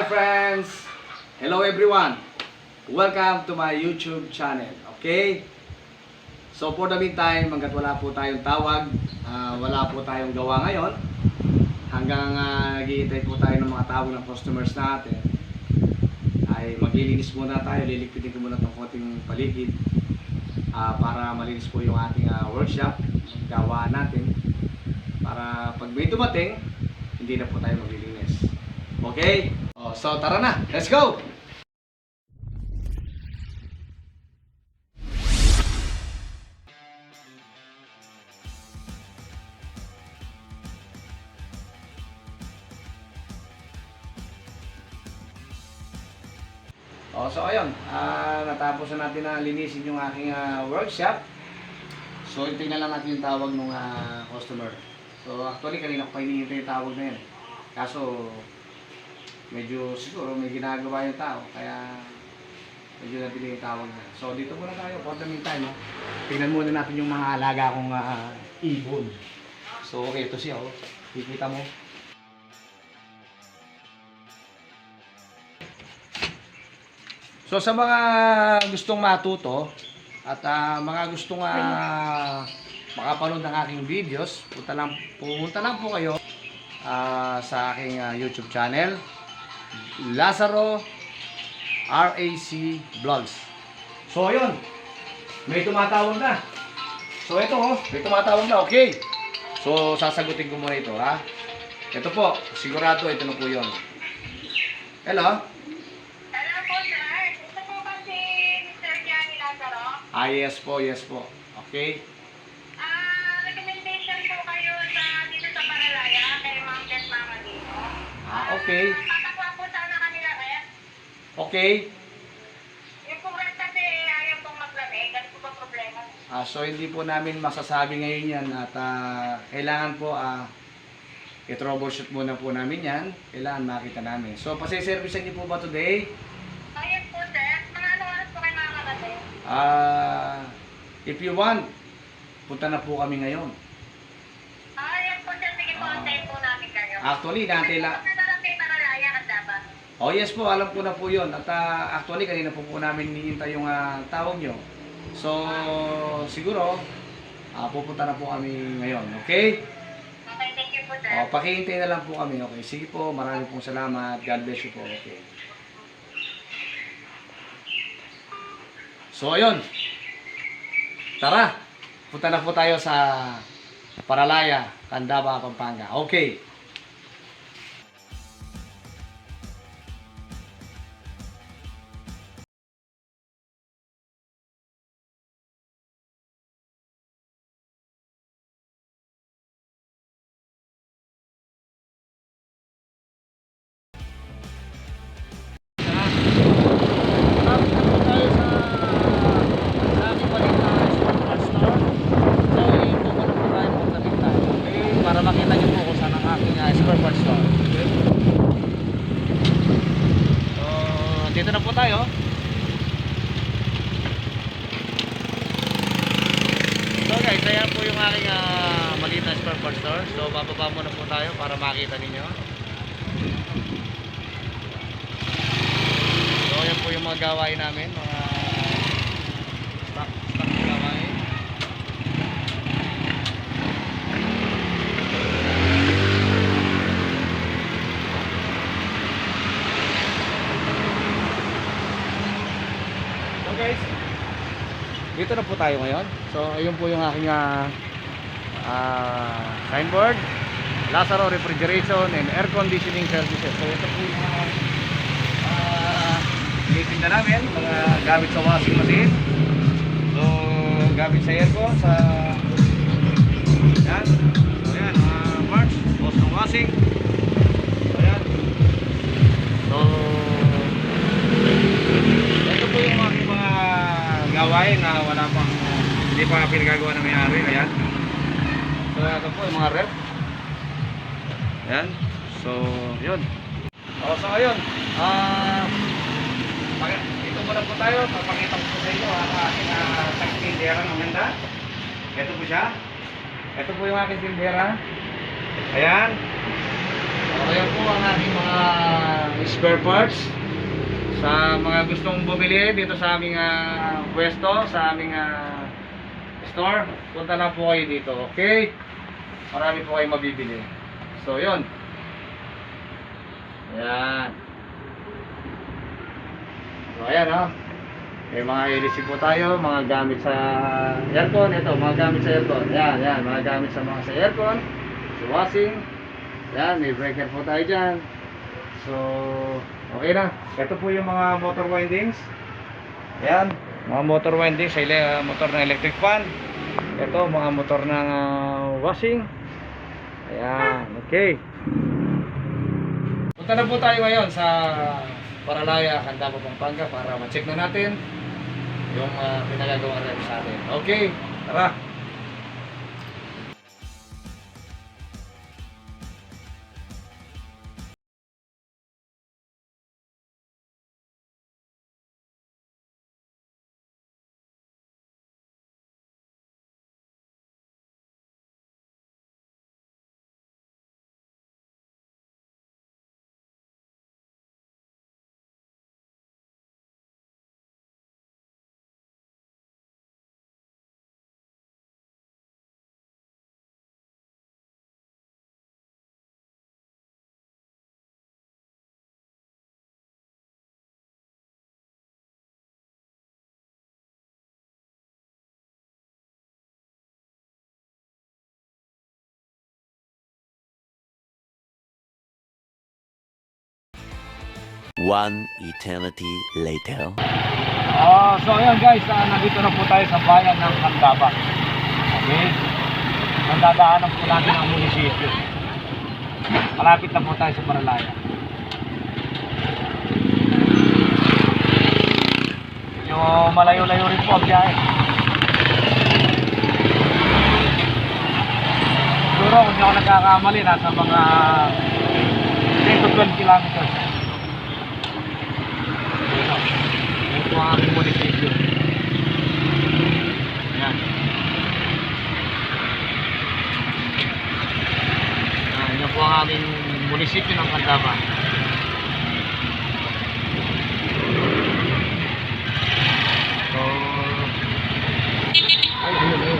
Hi friends! Hello everyone! Welcome to my YouTube channel. Okay? So for the meantime, hanggat wala po tayong tawag, wala po tayong gawa ngayon, hanggang naghihintay po tayo ng mga tawag ng customers natin, ay maglilinis muna tayo. Liligpitin ko muna itong konting paligid para malinis po yung ating workshop, gawa natin, para pag may dumating, hindi na po tayo maglilinis. Okay? So tara na, let's go! So ayun, natapos na natin na linisin yung aking workshop. So tingnan lang natin yung tawag ng customer. So actually kanina ko pa hinihintay yung tawag na yan. Kaso medyo siguro may ginagawa yung tao, kaya medyo natili yung tawag na. So dito muna tayo, for the meantime, tingnan muna natin yung mga alaga kong ibon. So okay, ito siya, kikita mo. So sa mga gustong matuto at mga gustong makapanood ng aking videos, pumunta lang po kayo sa aking YouTube channel, Lazaro RAC Vlogs. So ayun, may tumatawag na. So ito may tumatawag na, okay. So sasagutin ko muna ito, ha. Ito po, sigurado ito na po yun. Hello? Yes po, yes po. Okay. Recommendation po kayo dito sa Paralaya kay Ma'am Jet Mama dito. Okay. Tatagwa po sana kanila rin. Okay. Yung pong rin kasi ayaw pong maglamig. Ano po ba problema? So hindi po namin masasabi ngayon yan at kailangan po i-troubleshoot muna po namin yan. Kailangan makita namin. So pasiservicean niyo po ba today? Yes po sir. Mga anong oras po kayo makakarating? If you want, punta na po kami ngayon. Yes po sir. Sige po, antayin po namin kayo. Actually, dati lang. Kay Paralaya at dapat. Yes po, alam ko na po yun. At actually, kanina po namin hinihintay yung tawag nyo. So, siguro, pupunta na po kami ngayon. Okay? Okay, thank you po sir. Pakihintay na lang po kami. Okay, sige po. Maraming pong salamat. God bless you po. Okay. So, ayun. Tara. Punta na po tayo sa Paralaya, Candaba, Pampanga. Okay. Para makita niyo po kung saan ang aking spare parts store. Okay? So, dito na po tayo. So guys, ayan po yung aking maliit na spare parts store. So, bababa muna po tayo para makita ninyo. So, ayan po yung mga gawain namin. Mga stock gawain. Guys, dito na po tayo ngayon. So ayun po yung aking signboard, Lazaro Refrigeration and Air Conditioning Services. So ito po yung titinda namin, mga gamit sa washing machine, so gamit sa aircon, sa yan. So yan, parts, post ng washing. So yan. So ito po yung aking mga gawain na wala pang hindi pa pinagagawa ng may-ari. Ayan. So ito po yung mga rep. Ayan. So yun. So ayun, ito muna po tayo. Papakita ko po sa inyo ang aking tindera ng ganda. Ito po siya. Ito po yung aking tindera. Ayan. So yan po ang ating mga spare parts. Sa mga gustong bumili dito sa aming pwesto, sa aming store, punta lang po kayo dito, okay? Marami po kayo mabibili. So yun. Ayan. So ayan ha. May mga i-receive po tayo, mga gamit sa aircon. Ito, mga gamit sa aircon. Ayan, ayan, mga gamit sa mga sa aircon, sa washing. Ayan, may breaker po tayo dyan. So, okay na. Ito po yung mga motor windings. Ayan, mga motor windings sa motor ng electric fan. Ito, mga motor ng washing. Ayan, okay. Punta na po tayo ngayon sa Paralaya, Candaba, Pampanga para ma-check na natin yung pinagagawa rin sa atin. Okay, tara! One eternity later. So ayan guys, nandito na po tayo sa bayan ng Candaba. Okay? Nandadaanan po natin ang munisipyo. Malapit na po tayo sa Paralaya. Medyo malayo-layo rin po ang biyahe. Siguro kung di ako nagkakamali, nasa mga 10 to 12 kilometers. Ito ang aming munisipyo. Ayan. Yan po ang aming munisipyo ng Candaba. So, ayun.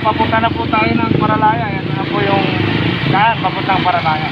Papunta na po tayo ng Paralaya. Yan na po yung daan papuntang Paralaya.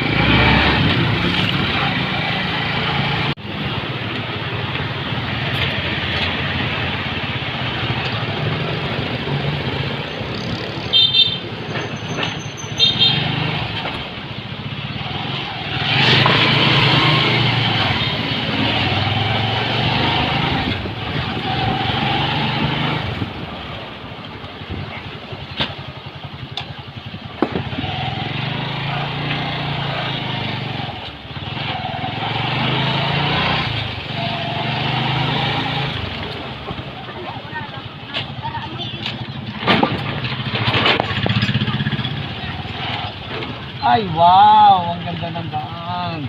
Ay, wow! Ang ganda ng daan.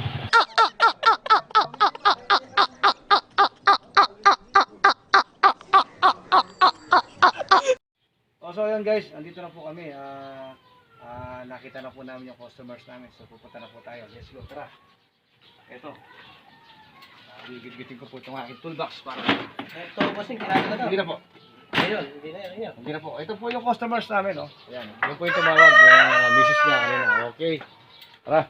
So yun guys, andito na po kami. Nakita na po namin yung customers namin. So pupunta na po tayo. Let's go, tara. Ito. Gigit-gitin ko po itong aking toolbox para. Ito kasi kinakita na. Hindi na po. Ayun, hindi na yan. Hindi na po. Ito po yung customers namin, oh. Ayan. Yung po yung tumawag, yung misis niya kanina. Okay. Tara.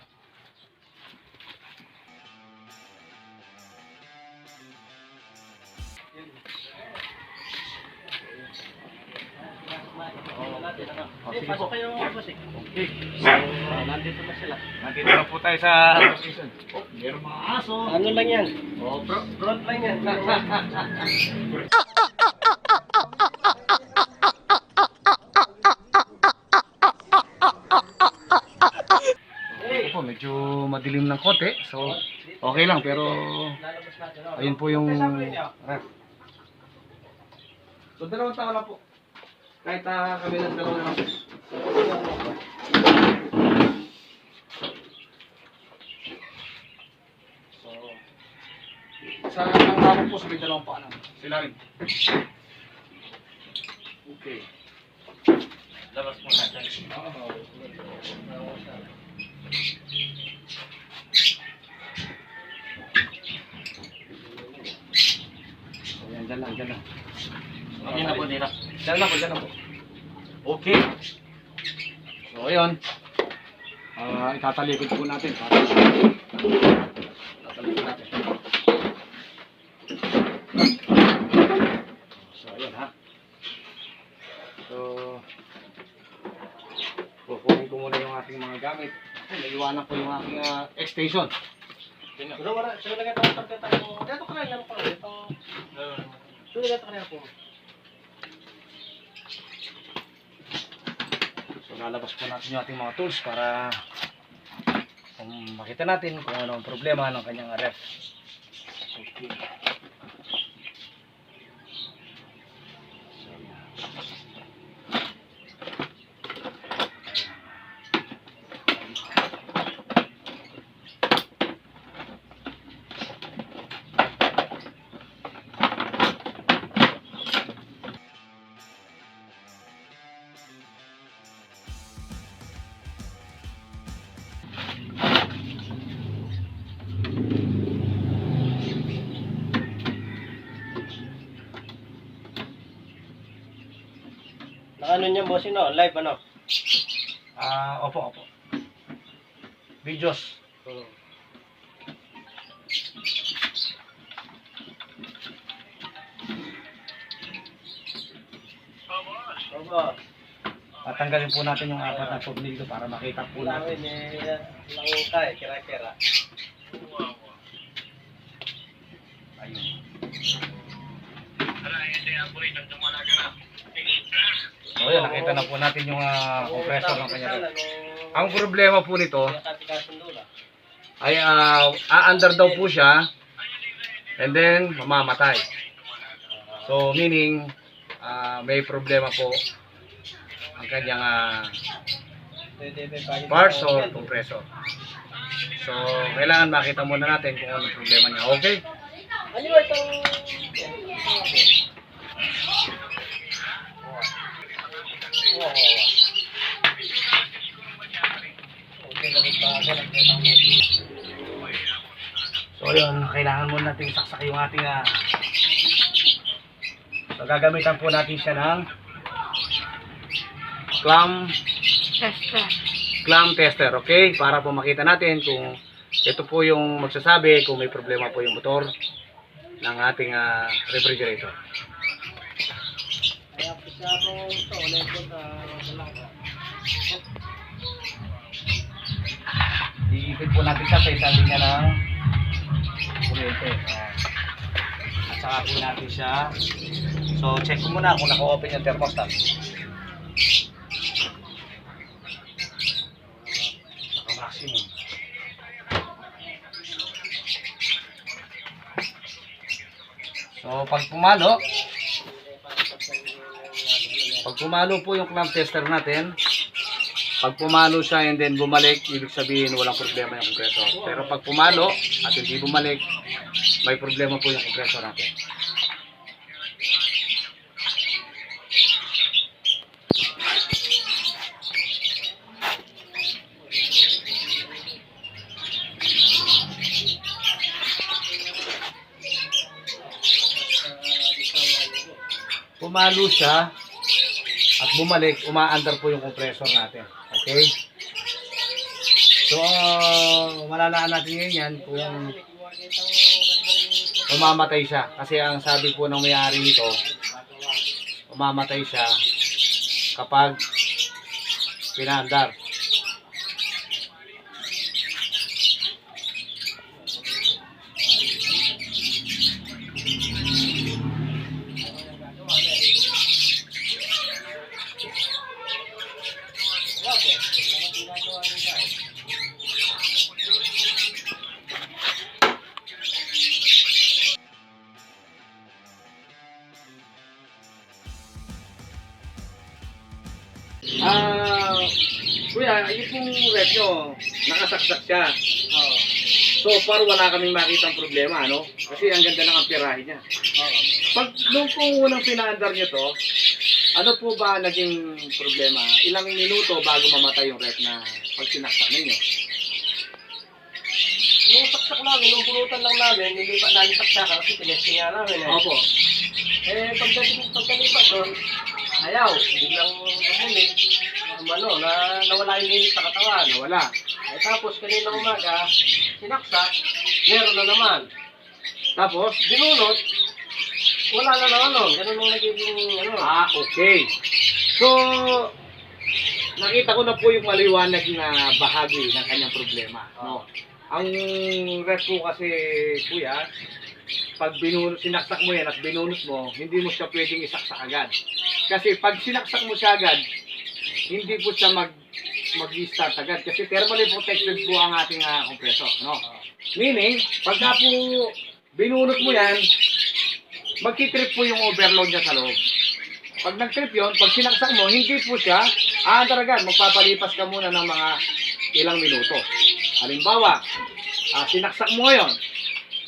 Oh, sige po. Pasok kayo boss eh. Okay. Nandito na sila. Nandito na po tayo sa location. Oh, meron mga aso. Ano lang yan? Oh, bro. Front lang yan. Ito po, medyo madilim ng konti. So, okay lang. Pero, Lalabas natin. ayun po yung... So, 2 taon na po. Kahit kami ng 2 na lang po. So, sa ang tawag po sa may 2 paa lang. Sila rin. Okay. Labas mo natin. So, yan, dyan lang, dyan lang. Okay na po dito. Dyan lang po, dyan lang po. Okay. So, ayun. Itatalikod po natin. Itatalikod natin. So, ayun ha. So, kukunin ko muna yung ating mga gamit. Naiwanan ko yung aking extension. Pero wala, sige lang ito. Dito ka na yan po. Sige lang ito ka na po. So, lalabas po natin yung ating mga tools para makita natin kung ano ang problema ng kanyang ref. Okay. Ano niya bossing no? Live ano? Opo, opo. Videos. Opo. Tatanggalin po natin yung 4 na tornilyo para makita po natin. Lang kaya, kira-kira. Ayun. So, yun, nakita na po natin yung compressor ng kanya. Ang problema po nito ay a-under daw po siya and then mamamatay. So, meaning may problema po ang kanyang parts or compressor. So, kailangan makita muna natin kung ano problema niya. Okay? Ano ba itong... So, yun, kailangan muna natin saksak yung ating so, gagamitan po natin siya ng clamp tester, okay? Para po makita natin kung ito po yung magsasabi kung may problema po yung motor ng ating refrigerator. Iipit po natin siya sa isang linya ng kuryente. At saka po natin siya. So, check ko muna kung naka-open yung thermostat. Naka-maximum. So, pag pumalo po yung clamp tester natin, pag pumalo siya and then bumalik, ibig sabihin walang problema yung compressor. Pero pag pumalo at hindi bumalik, may problema po yung compressor natin. Pumalo siya at bumalik, umaandar po yung compressor natin. Okay? So, malalaan natin ngayon yan kung umamatay siya. Kasi ang sabi po ng may-ari nito, umamatay siya kapag pinaandar. kuya, yung pong rep nyo, nakasaksak siya. Oo. So far, wala kaming makitang problema, ano? Kasi ang ganda ng amperahe niya. Oo. Pag nung po unang pinaandar nyo to, ano po ba naging problema? Ilang minuto bago mamatay yung rep na pag sinaksak ninyo? Nung saksak namin, nung pulutan lang namin, nilipat namin saksakan kasi tinesting nga namin eh. Opo. Eh, pagkalipat doon, ayaw, biglang umulit. Nawala yung init sa katawan. Nawala. Eh, tapos kanina umaga, sinaksak, meron na naman. Tapos, Binunot, wala na naman nun. Ganun ang nagiging, okay. So, nakita ko na po yung maliwanag na bahagi ng kanyang problema. No? Ang rep po kasi, kuya, pag sinaksak mo yan at binunot mo, hindi mo siya pwedeng isaksak agad. Kasi pag sinaksak mo siya agad, hindi po siya mag-start agad. Kasi thermally protected po ang ating compressor. No? Meaning, pagka po binunot mo yan, magkitrip po yung overload niya sa loob. Pag nag-trip yun, pag sinaksak mo, hindi po siya aandar agad. Magpapalipas ka muna ng mga ilang minuto. Halimbawa, sinaksak mo ngayon,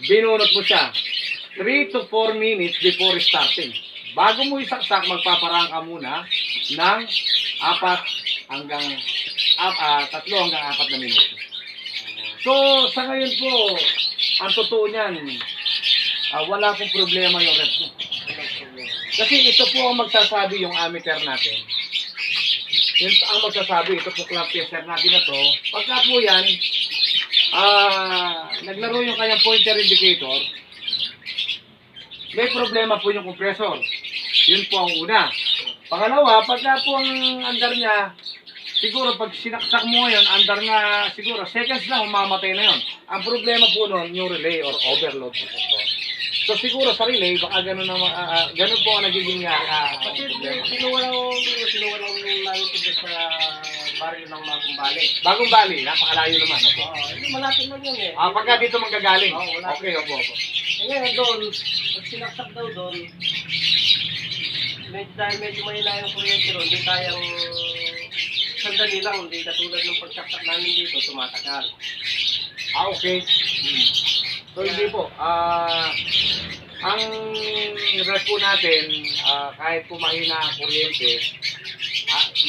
binunot mo siya 3 to 4 minutes before starting. Bago mo isaksak, magpaparang ka muna ng 3 hanggang 4 na minuto. So, sa ngayon po, ang totoo niyan, wala pong problema yung rep mo. Kasi ito po ang magsasabi yung ammeter natin. Yun ang magsasabi, ito po clamp tester natin na to. Pagka po yan, naglaro yung kanyang pointer indicator, may problema po yung compressor. Yun po ang una. Pangalawa, pagka po ang andar niya, siguro pag sinaksak mo ngayon, andar na siguro, seconds lang, umamatay na yun. Ang problema po nun, yung relay or overload po. So siguro sa relay, baka ganun po ang nagiging Kasi problema. sinuwalang namin ito sa barrio ng Magumbali. Bagong Bali, napakalayo naman. Opo. Malapit lang yun eh. Pagka dito manggagaling. Oo, wala. Okay, opo. Ngayon doon, pag sinaksak daw doon, dahil medyo mahina yung kuryente ron, hindi tayang sandali lang, hindi katulad ng pagsaksak namin dito, tumatagal. Okay. So hindi po. Ang ref po natin, kahit po mahina ang kuryente,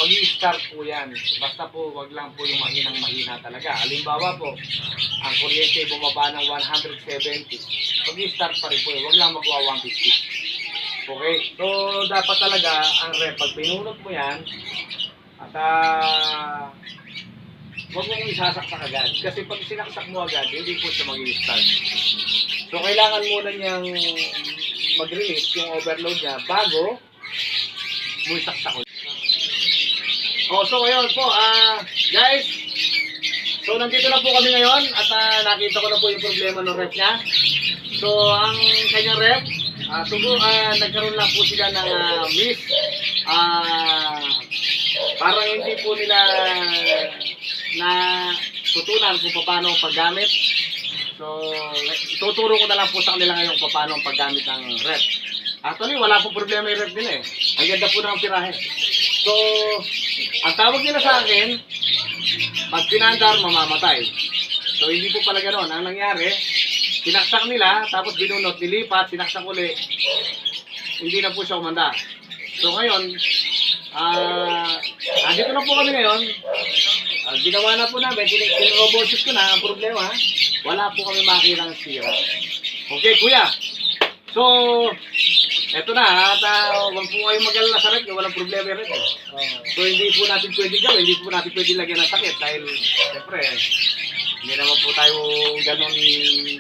mag-i-start po yan. Basta po, wag lang po yung mahina talaga. Halimbawa po, ang kuryente bumaba ng 170. Mag-i-start pa rin po. Wag lang magwa 150. Okay? So, dapat talaga, ang ref, pag pinunot mo yan, at wag mong isasaksak agad. Kasi pag sinaksak mo agad, hindi po siya mag-i-start. So, kailangan muna niyang mag-release yung overload niya bago mo isaksak ulit. So ngayon po, guys, so nandito na po kami ngayon at nakita ko na po yung problema ng ref niya. So, ang kanyang ref, nagkaroon lang po sila ng miss. Parang hindi po nila na tutunan kung paano ang paggamit. So, tuturo ko na lang po sa kanila ngayon kung paano ang paggamit ng ref. Actually, wala pong problema yung ref din eh. Ang ganda po ng pirahe. So, ang tawag nila sa akin, pag pinandar, mamamatay. So, hindi po pala gano'n. Ang nangyari, sinaksak nila, tapos binunot, nilipat, sinaksak uli. Hindi na po siya umanda. So, ngayon, andito na po kami ngayon. Ginawa na po namin, tinroboshoot ko na. Ang problema, wala po kami makirang sira. Okay, kuya. So, eto na, at huwag po kayong mag-alala sa rep, walang problema rin. So, hindi po natin pwede gawin, hindi po natin pwede lagyan ng sakit dahil, siyempre, hindi naman po tayo ganun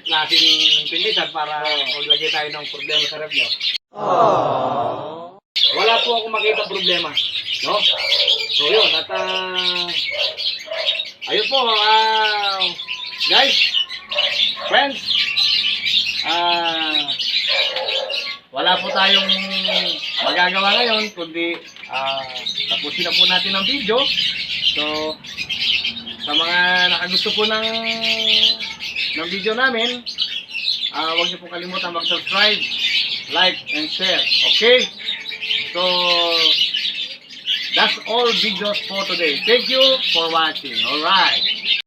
klaseng pindisan para maglagay tayo ng problema sa rep nyo. Wala po akong makita problema, no? So, yun, at ayun po, guys, friends, wala po tayong magagawa ngayon kundi tapusin na po natin ang video. So, sa mga nakagusto po ng video namin, huwag niyo po kalimutan mag-subscribe, like, and share. Okay? So, That's all videos for today. Thank you for watching. Alright.